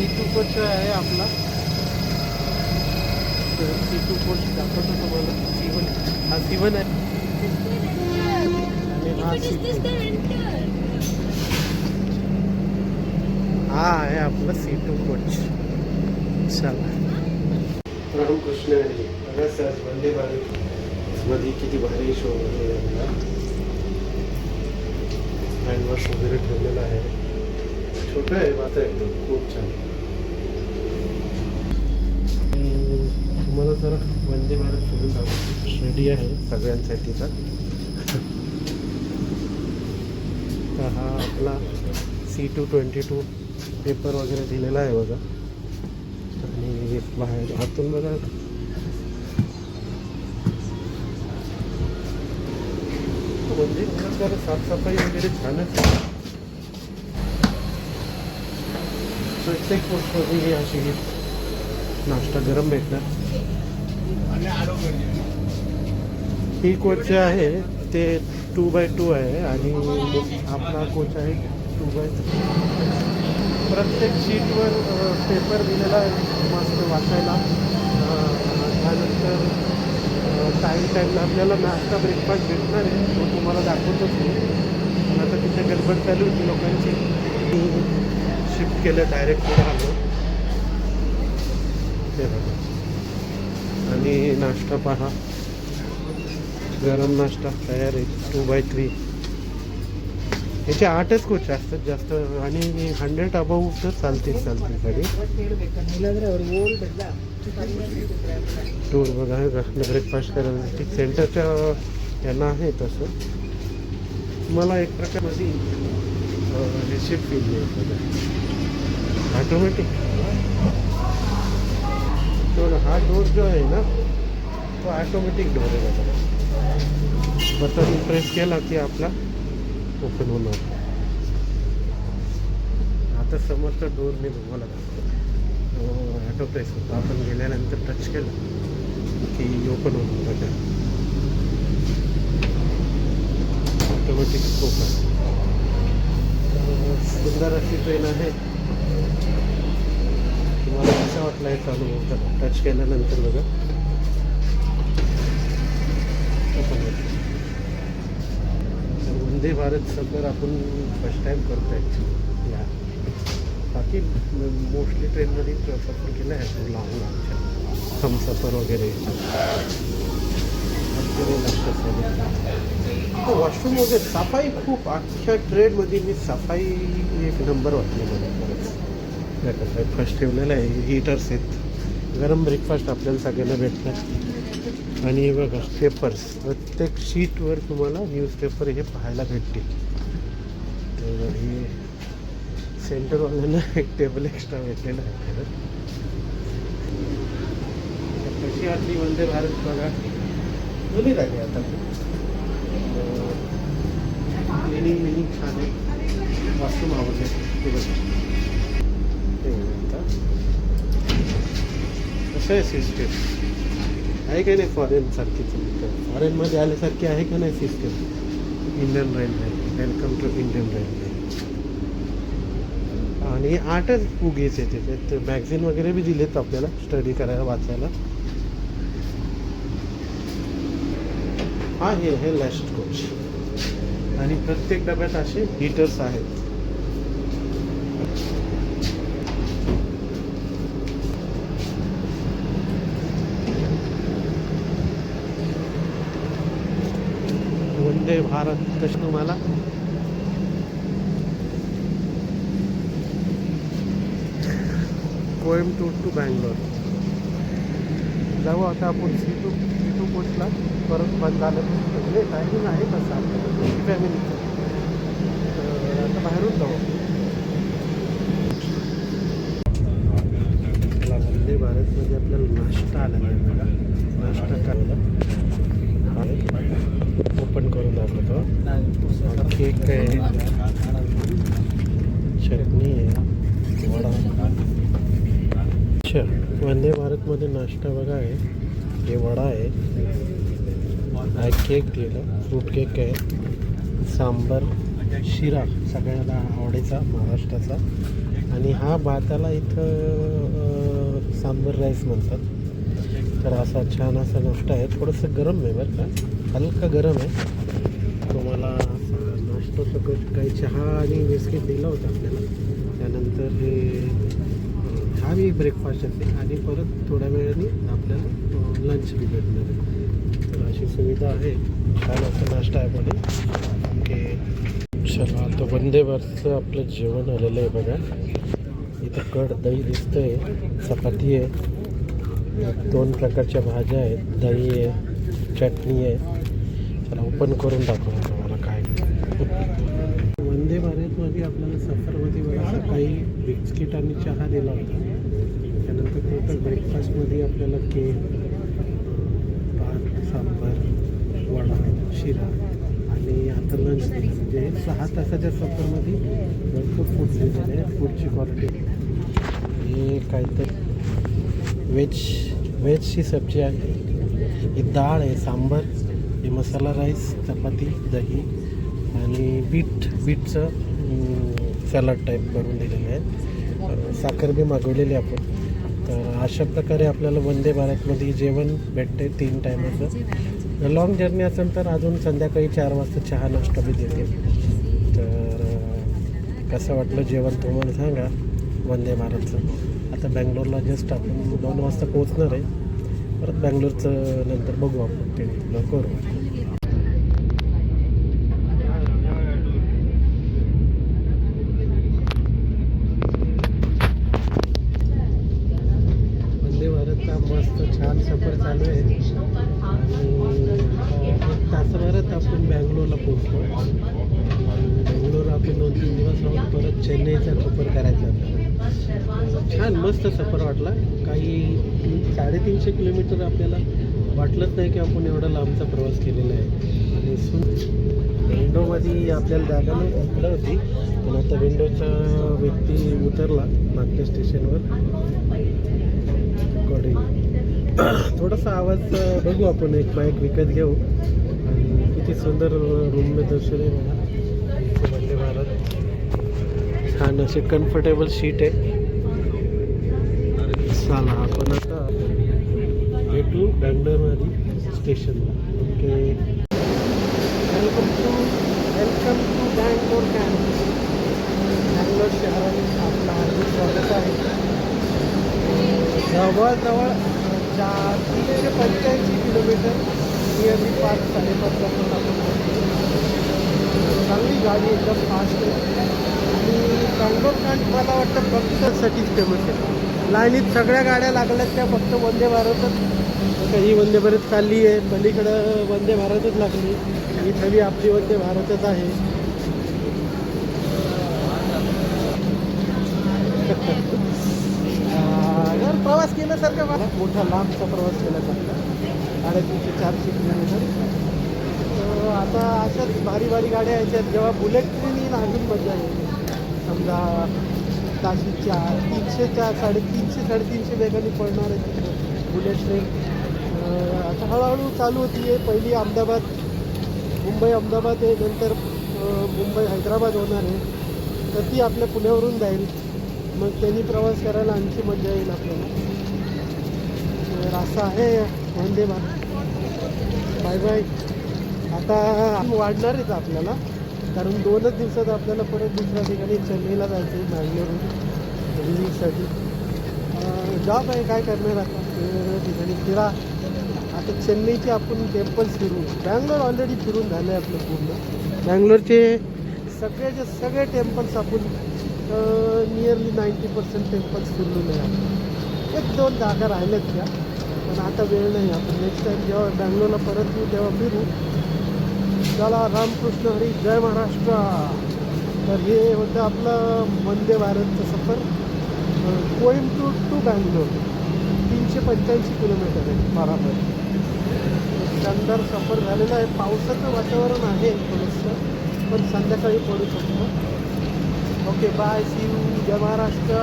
C2 coach आहे आपला. C2 coach दाखवतो तुम्हाला. C1 हा C1 आहे आणि हा C2 हा आहे आपला C2 कोच. चला रामकृष्ण आहे. बघा सर वंदे भारत मध्ये किती भारी शो वगैरे हँडवॉश वगैरे ठेवलेला आहे. छोटं आहे मात्र एकदम खूप छान. तुम्हाला जरा वंदे भारत फिरून दाखवतो. रेडी आहे सगळ्यांसाठीचा. तर हा आपला C222 पेपर वगैरे दिलेला आहे बघा. आणि बाहेर आतून बघा वंदे भारत जरा साफसफाई वगैरे छानच आहे. प्रत्येक पोस्टमध्ये ही अशी नाश्ता गरम भेटणार. ही कोच जे आहे ते 2x2 आहे आणि आपला कोच आहे 2x3. प्रत्येक शीटवर पेपर दिलेला आहे मस्त वाचायला. त्यानंतर टाईमला आपल्याला नाश्ता ब्रेकफास्ट भेटणार आहे. तो तुम्हाला दाखवतोच मी. पण आता तिथे गडबड चालू होती लोकांची. शिफ्ट केलं डायरेक्ट पुढे आलो. ते बघा आणि नाश्ता पहा. गरम नाश्ता तयार आहे 2x3. याचे 8च कोच असतात जास्त आणि 100 अबाऊ तर चालते गाडी. टूर बघा ब्रेकफास्ट करायसाठी सेंटरच्या यांना आहे तसं. मला एक प्रकारमध्ये रिसिप्ट फील आहे ऑटोमॅटिक. तो हा डोर जो आहे ना तो ऑटोमॅटिक डोर आहे बघा. बटन प्रेस केला की आपला ओपन होणार. आता समोरचा डोर मी तुम्हाला दाखवतो. ऑटो प्रेस होतो. आपण गेल्यानंतर टच केलं की ओपन होणार बघा. Automatic open. सुंदर अशी ट्रेन आहे. तुम्हाला कसं वाटलं आहे चालू होतं टच केल्यानंतर बघा ओपन होतं. वंदे भारत सफर आपण फर्स्ट टाईम करतो ॲक्च्युली. या बाकी मोस्टली ट्रेनमध्ये सफर केलं आहे लाँगच्या हमसफर वगैरे. वॉशरूम वगैरे सफाई खूप. अख्ख्या ट्रेनमध्ये मी सफाई एक नंबर वाटली मला खरंच. ब्रेकफास्ट ठेवलेला आहे. हीटर्स आहेत. गरम ब्रेकफास्ट आपल्याला सगळ्यांना भेटतात. आणि हे बघा पेपर्स प्रत्येक शीटवर तुम्हाला न्यूजपेपर हे पाहायला भेटते. तर हे सेंटरवाल्यांना एक टेबल एक्स्ट्रा भेटलेलं आहे. कशी वाटली वंदे भारत बघा. जुनी झाली आता. क्लिनिंग विनिंग छान आहे. वॉशरूम आवडले ते बघा. ते आता कसं आहे सिस्टम आहे का नाही फॉरेनसारखीच. फॉरेनमध्ये आल्यासारखी आहे का नाही system. Indian railway. Welcome to Indian railway. आणि 8च उगीच आहे त्याच्यात. मॅगझिन वगैरे बी दिलेत आपल्याला स्टडी करायला वाचायला. हा हे लास्ट कोच. आणि प्रत्येक डब्यात असे हीटर्स आहेत. वंदे भारत कशी तुम्हाला कोइंबतूर टू बँगलोर जाऊ. आता आपण C2 कोचला परत बंद झालं. म्हणजे टायमिंग आहे तसं आपल्याला फॅमिलीचं. तर आता बाहेरून जाऊ. वंदे भारतमध्ये आपल्याला नाश्ता आला नाही बघा. नाश्ता करायला ओपन करून दाखवतो. केक आहे. चटणी आहे. वडा. अच्छा वंदे भारतमध्ये नाश्ता बघा आहे. हे वडा आहे. हा केक दिला. फ्रूट केक आहे. सांबार शिरा सगळ्यांना आवडीचा महाराष्ट्राचा. आणि हा भाताला इथं सांबर राईस म्हणतात. तर असा छान असा नाश्ता आहे. थोडंसं गरम आहे बरं का, हलका गरम आहे. तुम्हाला नाश्ता सगळं काही चहा आणि बिस्किट दिलं होतं आपल्याला. त्यानंतर हा मी ब्रेकफास्ट असेल आणि परत थोड्या वेळाने आपल्याला लंच बी भेटणार आहे. तर अशी सुविधा आहे. छान असं नाश्ता आहे पण ओके. चला आता वंदे भारतचं आपलं जेवण आलेलं आहे बघा. इथं कड दही दिसतंय, चपाती आहे, 2 प्रकारच्या भाज्या आहेत, दही आहे, चटणी आहे. चला ओपन करून दाखवतो तुम्हाला काय. वंदे भारतमध्ये आपल्याला सफरमध्ये बघा सकाळी बिस्किट आणि चहा दिला होता. त्यानंतर नंतर ब्रेकफास्टमध्ये आपल्याला केक, भात, सांबार, वडा, शिरा आणि आता लंच दिलं. म्हणजे 6 तासाच्या सफरमध्ये भरपूर फूड दिलेलं आहे. फूडची क्वालिटी आणि काहीतरी व्हेजची सब्जी आहे, ही डाळ आहे, सांबार, हे मसाला राईस, चपाती, दही आणि बीटचं सॅलड टाईप करून दिलेलं आहे. साखर बी मागवलेली आपण. तर अशा प्रकारे आपल्याला वंदे भारतमध्ये जेवण भेटते 3 टायमाचं. लॉंग जर्नी असेल तर अजून संध्याकाळी 4 वाजता चहा नाश्ता बी देते. तर कसं वाटलं जेवण तुम्हाला सांगा वंदे भारतचं. आता बँगलोरला जस्ट आपण 2 वाजता पोहोचणार आहे. परत बँगलोरचं नंतर बघू आपण, ते करू. वंदे भारतचा मस्त छान सफर चालू आहे आणि 1 तासाभरात आपण बँगलोरला पोहोचतो. बँगलोर आपण 2-3 दिवस राहून परत चेन्नईचा सफर करायचा आपल्याला. छान मस्त सफर वाटला. काही 350 किलोमीटर आपल्याला वाटलंच नाही की आपण एवढा लांबचा प्रवास केलेला आहे. आणि विंडोमध्ये आपल्याला जागा नाही इकडं होती, पण आता विंडोचा व्यक्ती उतरला मागच्या स्टेशनवर. थोडासा आवाज बघू आपण, एक बाईक विकत घेऊ. आणि किती सुंदर रूमने दर्शन आहे बघा. वंदे भारत छान असे कम्फर्टेबल सीट आहे. चला आपण आता भेटू बँगलोरमध्ये स्टेशनला. Okay, welcome to Bangalore camp. Bangalore शहरात आपलं हार्दिक स्वागत आहे. जवळजवळ 385 किलोमीटर, नियरली 5-5.5 तासात आपण पोहोचतो. चांगली गाडी एकदम फास्ट आहे. आणि बँगलोर कॅम्प मला वाटतं फक्तसाठीच फेमस आहे. लाईनीत सगळ्या गाड्या लागल्यात त्या फक्त वंदे भारतच. ही वंदे भारत चालली आहे, पलीकडं वंदे भारतच लागली. इथं बी आपली वंदे भारतच आहे. जर प्रवास केल्यासारखं मला मोठा लांबचा प्रवास केल्यासारखा 350-400 किलोमीटर. आता अशाच भारी गाड्या यायच्यात. जेव्हा बुलेट ट्रेन येईल अजून मजा येईल. समजा ताशीच्या 300-350 वेगाने पडणार आहे बुलेट ट्रेन. आता हळूहळू चालू होती आहे. पहिली मुंबई अहमदाबाद आहे, नंतर मुंबई हैदराबाद होणार आहे. तर ती आपल्या पुण्यावरून जाईल. मग त्यांनी प्रवास करायला आणखी मजा येईल आपल्याला. तर असं आहे वंदे भारत. Bye bye. आता वाढणारच आपल्याला, कारण 2च दिवसात आपल्याला परत दुसऱ्या ठिकाणी चेन्नईला जायचं आहे बँगलोरहून रिलीजसाठी. जॉब आहे, काय करणार आता, वेगवेगळ्या ठिकाणी फिरा. आता चेन्नईचे आपण टेम्पल्स फिरू. बँगलोर ऑलरेडी फिरून झालं आहे आपलं पूर्ण. बँगलोरचे सगळे टेम्पल्स आपण नियरली 90% टेम्पल्स फिरलेले आहे. 1-2 जागा राहिल्यात त्या, पण आता वेळ नाही. आपण नेक्स्ट टाईम जेव्हा बँगलोरला परत येऊ तेव्हा फिरू. चला, रामकृष्ण हरी, जय महाराष्ट्र. तर हे होतं आपलं वंदे भारतचं सफर कोइंबतूर टू बँगलोर. 385 किलोमीटर आहे बराबर. शानदार सफर झालेला आहे. पावसाचं वातावरण आहे थोडंसं, पण संध्याकाळी पडू शकतो. ओके, बाय, सी यू, जय महाराष्ट्र.